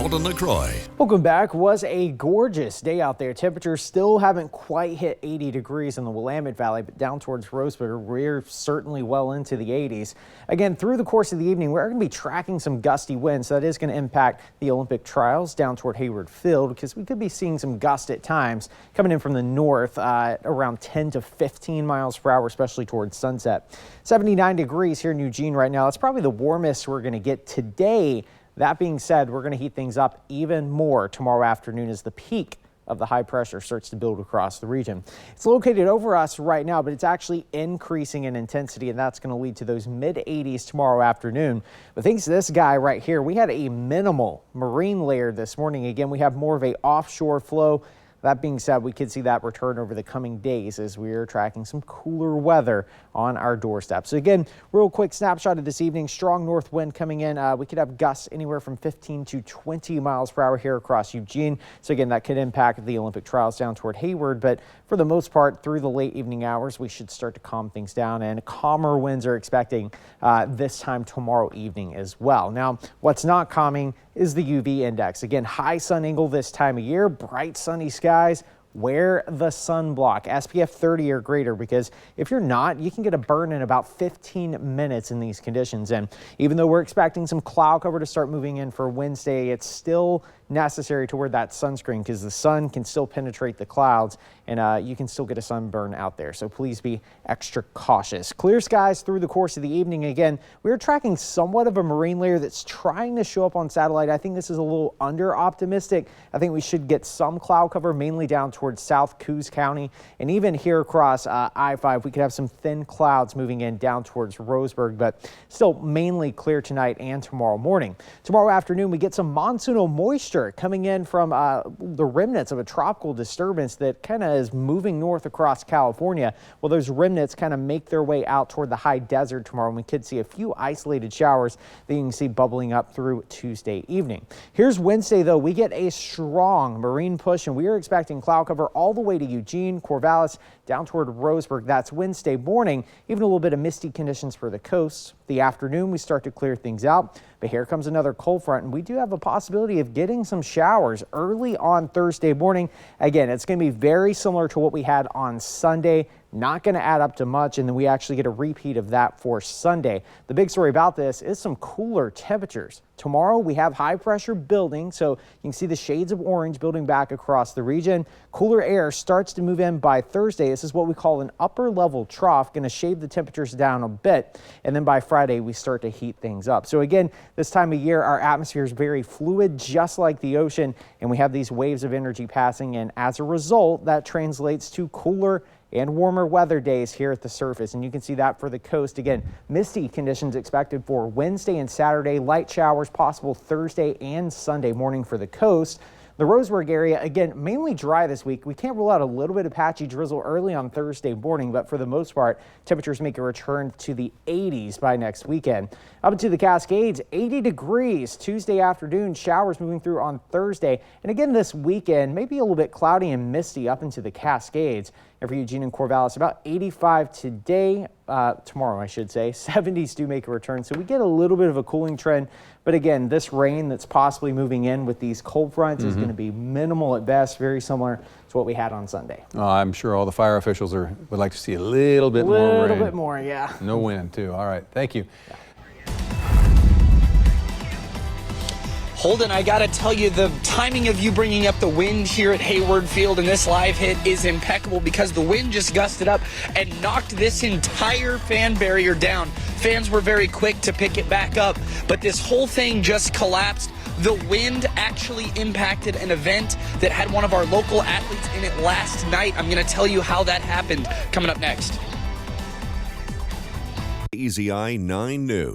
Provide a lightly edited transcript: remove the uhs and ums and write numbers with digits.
Alton LaCroix. Welcome back. Was a gorgeous day out there. Temperatures still haven't quite hit 80 degrees in the Willamette Valley, but down towards Roseburg, we're certainly well into the 80s. Again, through the course of the evening, we're going to be tracking some gusty winds. So that is going to impact the Olympic trials down toward Hayward Field, because we could be seeing some gust at times coming in from the north around 10 to 15 miles per hour, especially towards sunset. 79 degrees here in Eugene right now. That's probably the warmest we're going to get today. That being said, we're going to heat things up even more tomorrow afternoon as the peak of the high pressure starts to build across the region. It's located over us right now, but it's actually increasing in intensity, and that's going to lead to those mid-80s tomorrow afternoon. But thanks to this guy right here, we had a minimal marine layer this morning. Again, we have more of a offshore flow. That being said, we could see that return over the coming days as we are tracking some cooler weather on our doorstep. So again, real quick snapshot of this evening. Strong north wind coming in. We could have gusts anywhere from 15 to 20 miles per hour here across Eugene. So again, that could impact the Olympic trials down toward Hayward. But for the most part, through the late evening hours, we should start to calm things down, and calmer winds are expecting this time tomorrow evening as well. Now, what's not calming is the UV index. Again, high sun angle this time of year, bright sunny skies. Wear the sunblock, SPF 30 or greater, because if you're not, you can get a burn in about 15 minutes in these conditions. And even though we're expecting some cloud cover to start moving in for Wednesday, it's still necessary to wear that sunscreen because the sun can still penetrate the clouds, and you can still get a sunburn out there. So please be extra cautious. Clear skies through the course of the evening. Again, we're tracking somewhat of a marine layer that's trying to show up on satellite. I think this is a little under optimistic. I think we should get some cloud cover, mainly down towards South Coos County, and even here across I-5, we could have some thin clouds moving in down towards Roseburg, but still mainly clear tonight and tomorrow morning. Tomorrow afternoon, we get some monsoonal moisture coming in from the remnants of a tropical disturbance that kind of is moving north across California. Well, those remnants kind of make their way out toward the high desert tomorrow, and we could see a few isolated showers that you can see bubbling up through Tuesday evening. Here's Wednesday, though. We get a strong marine push, and we are expecting cloud cover all the way to Eugene, Corvallis, down toward Roseburg. That's Wednesday morning. Even a little bit of misty conditions for the coast. The afternoon, we start to clear things out. But here comes another cold front, and we do have a possibility of getting some showers early on Thursday morning. Again, it's going to be very similar to what we had on Sunday. Not going to add up to much, and then we actually get a repeat of that for Sunday. The big story about this is some cooler temperatures. Tomorrow we have high pressure building, so you can see the shades of orange building back across the region. Cooler air starts to move in by Thursday. This is what we call an upper level trough, going to shave the temperatures down a bit, and then by Friday we start to heat things up. So again, this time of year our atmosphere is very fluid, just like the ocean, and we have these waves of energy passing, and as a result that translates to cooler and warmer weather days here at the surface. And you can see that for the coast. Again, misty conditions expected for Wednesday and Saturday, light showers possible Thursday and Sunday morning for the coast. The Roseburg area, again, mainly dry this week. We can't rule out a little bit of patchy drizzle early on Thursday morning, but for the most part, temperatures make a return to the 80s by next weekend. Up into the Cascades, 80 degrees Tuesday afternoon, showers moving through on Thursday. And again, this weekend, maybe a little bit cloudy and misty up into the Cascades. And for Eugene and Corvallis, about 85 today, tomorrow, I should say. 70s do make a return, so we get a little bit of a cooling trend. But again, this rain that's possibly moving in with these cold fronts is going to be minimal at best, very similar to what we had on Sunday. I'm sure all the fire officials would like to see a little bit more rain. A little bit more, yeah. No wind, too. All right, thank you. Yeah. Holden, I gotta tell you, the timing of you bringing up the wind here at Hayward Field and this live hit is impeccable, because the wind just gusted up and knocked this entire fan barrier down. Fans were very quick to pick it back up, but this whole thing just collapsed. The wind actually impacted an event that had one of our local athletes in it last night. I'm gonna tell you how that happened coming up next. Easy Eye 9 News.